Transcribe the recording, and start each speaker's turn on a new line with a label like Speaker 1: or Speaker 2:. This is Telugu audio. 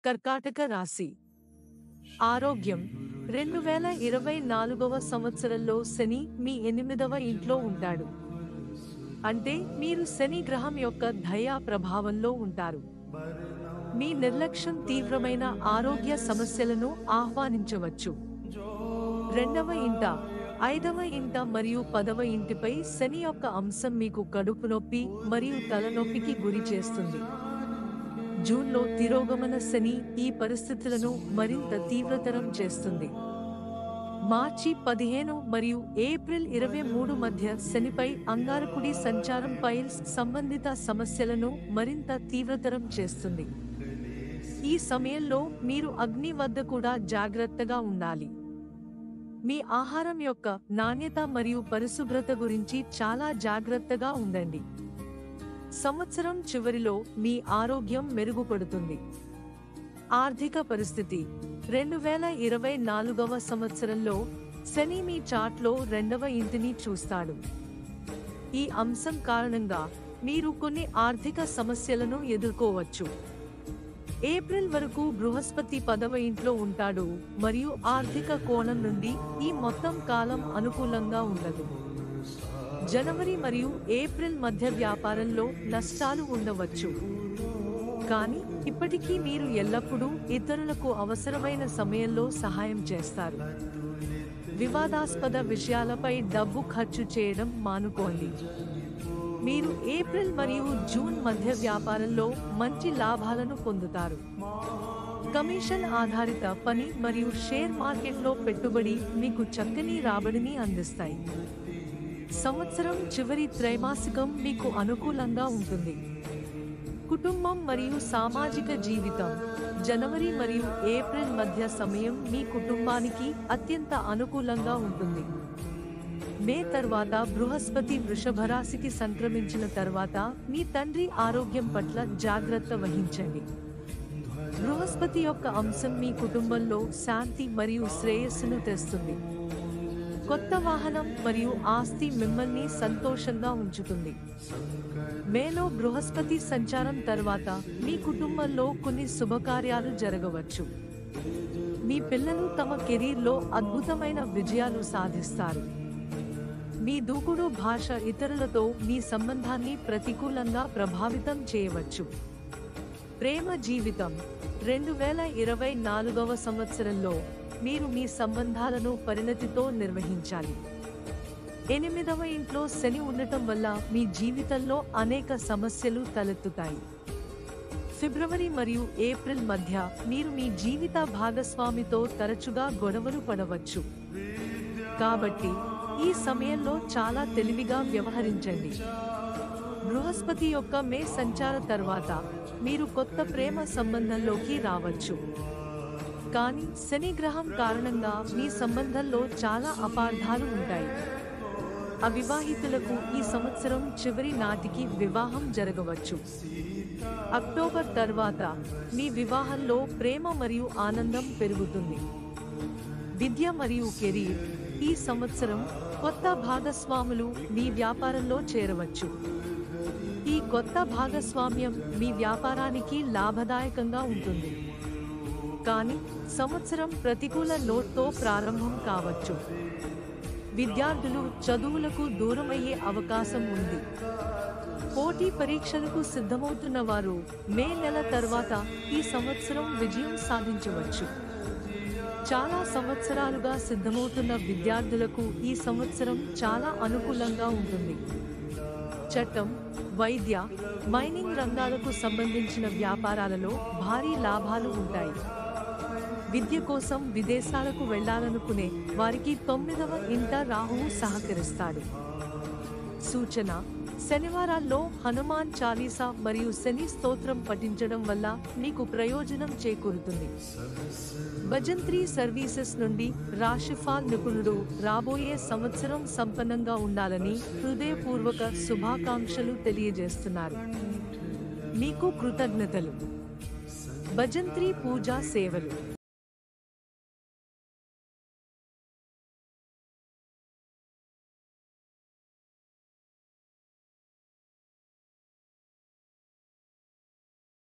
Speaker 1: కర్కాటక రాశి. ఆరోగ్యం. 2024వ సంవత్సరంలో శని మీ 8వ ఇంట్లో ఉంటాడు. అంటే మీరు శని గ్రహం యొక్క దయా ప్రభావంలో ఉంటారు. మీ నిర్లక్ష్యం తీవ్రమైన ఆరోగ్య సమస్యలను ఆహ్వానించవచ్చు. 2వ ఇంట, 5వ ఇంట మరియు 10వ ఇంటిపై శని యొక్క అంశం మీకు కడుపు నొప్పి మరియు తలనొప్పికి గురి చేస్తుంది. జూన్లో తిరోగమన శని ఈ పరిస్థితులను మరింత తీవ్రతరం చేస్తుంది. మార్చి 15 మరియు ఏప్రిల్ 23 మధ్య శనిపై అంగారకుడి సంచారం పైల్స్ సంబంధిత సమస్యలను మరింత తీవ్రతరం చేస్తుంది. ఈ సమయంలో మీరు అగ్ని వద్ద కూడా జాగ్రత్తగా ఉండాలి. మీ ఆహారం యొక్క నాణ్యత మరియు పరిశుభ్రత గురించి చాలా జాగ్రత్తగా ఉండండి. సంవత్సరం చివరిలో మీ ఆరోగ్యం మెరుగుపడుతుంది. ఆర్థిక పరిస్థితి. 2024వ సంవత్సరంలో శని మీ చార్ట్లో 2వ ఇంటిని చూస్తాడు. ఈ అంశం కారణంగా మీరు కొన్ని ఆర్థిక సమస్యలను ఎదుర్కోవచ్చు. ఏప్రిల్ వరకు బృహస్పతి 10వ ఇంట్లో ఉంటాడు మరియు ఆర్థిక కోణం నుండి ఈ మొత్తం కాలం అనుకూలంగా ఉండదు. జనవరి మరియు ఏప్రిల్ మధ్య వ్యాపారంలో నష్టాలు ఉండవచ్చు. కానీ ఇప్పటికీ మీరు ఎల్లప్పుడూ ఇతరులకు అవసరమైన సమయంలో సహాయం చేస్తారు. వివాదాస్పద విషయాలపై డబ్బు ఖర్చు చేయడం మానుకోండి. మీరు ఏప్రిల్ మరియు జూన్ మధ్య వ్యాపారంలో మంచి లాభాలను పొందుతారు. కమిషన్ ఆధారిత పని మరియు షేర్ మార్కెట్లో పెట్టుబడి మీకు చక్కని రాబడిని అందిస్తాయి. సంవత్సరం చివరి త్రైమాసికం మీకు అనుకూలంగా ఉంటుంది. కుటుంబం మరియు సామాజిక జీవితం. జనవరి మరియు ఏప్రిల్ మధ్య సమయం మీ కుటుంబానికి అత్యంత అనుకూలంగా ఉంటుంది. మే తర్వాత బృహస్పతి వృషభ రాశికి సంక్రమించిన తర్వాత మీ తండ్రి ఆరోగ్యం పట్ల జాగ్రత్త వహించండి. బృహస్పతి యొక్క అంశం మీ కుటుంబంలో శాంతి మరియు శ్రేయస్సును తెస్తుంది. కొత్త వాహనం మరియు ఆస్తి మిమ్మల్ని సంతోషంగా ఉంచుతుంది. మేలో బృహస్పతి సంచారం తర్వాత మీ కుటుంబంలో కొన్ని శుభకార్యాలు జరగవచ్చు. మీ పిల్లలు తమ కెరీర్లో అద్భుతమైన విజయాలు సాధిస్తారు. మీ దూకుడు భాష ఇతరులతో మీ సంబంధాన్ని ప్రతికూలంగా ప్రభావితం చేయవచ్చు. ప్రేమ జీవితం. 2024వ సంవత్సరంలో మీరు మీ సంబంధాలను పరిణతితో నిర్వహించాలి. 8వ ఇంట్లో శని ఉండటం వల్ల మీ జీవితంలో అనేక సమస్యలు తలెత్తుతాయి. ఫిబ్రవరి మరియు ఏప్రిల్ మధ్య మీరు మీ జీవిత భాగస్వామితో తరచుగా గొడవలు పడవచ్చు. కాబట్టి ఈ సమయంలో చాలా తెలివిగా వ్యవహరించండి. బృహస్పతి యొక్క మే సంచార తర్వాత మీరు కొత్త ప్రేమ సంబంధంలోకి రావచ్చు. కానీ శని గ్రహం కారణంగా మీ సంబంధంలో చాలా అపార్థాలు ఉంటాయి. అవివాహితులకు ఈ సంవత్సరం చివరి నాటికి వివాహం జరగవచ్చు. అక్టోబర్ తర్వాత మీ వివాహంలో ప్రేమ మరియు ఆనందం పెరుగుతుంది. విద్య మరియు కెరీర్. ఈ సంవత్సరం కొత్త భాగస్వాములు మీ వ్యాపారంలో చేరవచ్చు. ఈ కొత్త భాగస్వామ్యం మీ వ్యాపారానికి లాభదాయకంగా ఉంటుంది. కానీ సంవత్సరం ప్రతికూల నోట్తో ప్రారంభం కావచ్చు. విద్యార్థులు చదువులకు దూరమయ్యే అవకాశం ఉంది. పోటీ పరీక్షలకు సిద్ధమవుతున్న వారు మే నెల తర్వాత ఈ సంవత్సరం విజయం సాధించవచ్చు. చాలా సంవత్సరాలుగా సిద్ధమవుతున్న విద్యార్థులకు ఈ సంవత్సరం చాలా అనుకూలంగా ఉంటుంది. చట్టం, వైద్య, మైనింగ్ రంగాలకు సంబంధించిన వ్యాపారాలలో భారీ లాభాలు ఉంటాయి. విద్య కోసం విదేశాలకు వెళ్లాలనుకునే వారికి 9వ ఇంట రాహువు సహకరిస్తాడు. సూచన: శనివారాల్లో హనుమాన్ చాలీసా మరియు శని స్తోత్రం పఠించడం వల్ల మీకు ప్రయోజనం చేకూరుతుంది. భజంత్రీ సర్వీసెస్ నుండి రాశిఫాల్ నిపుణుడు రాబోయే సంవత్సరం సంపన్నంగా ఉండాలని హృదయపూర్వక శుభాకాంక్షలు తెలియజేస్తున్నారు. మీకు కృతజ్ఞతలు. భజంత్రీ పూజా సేవలు.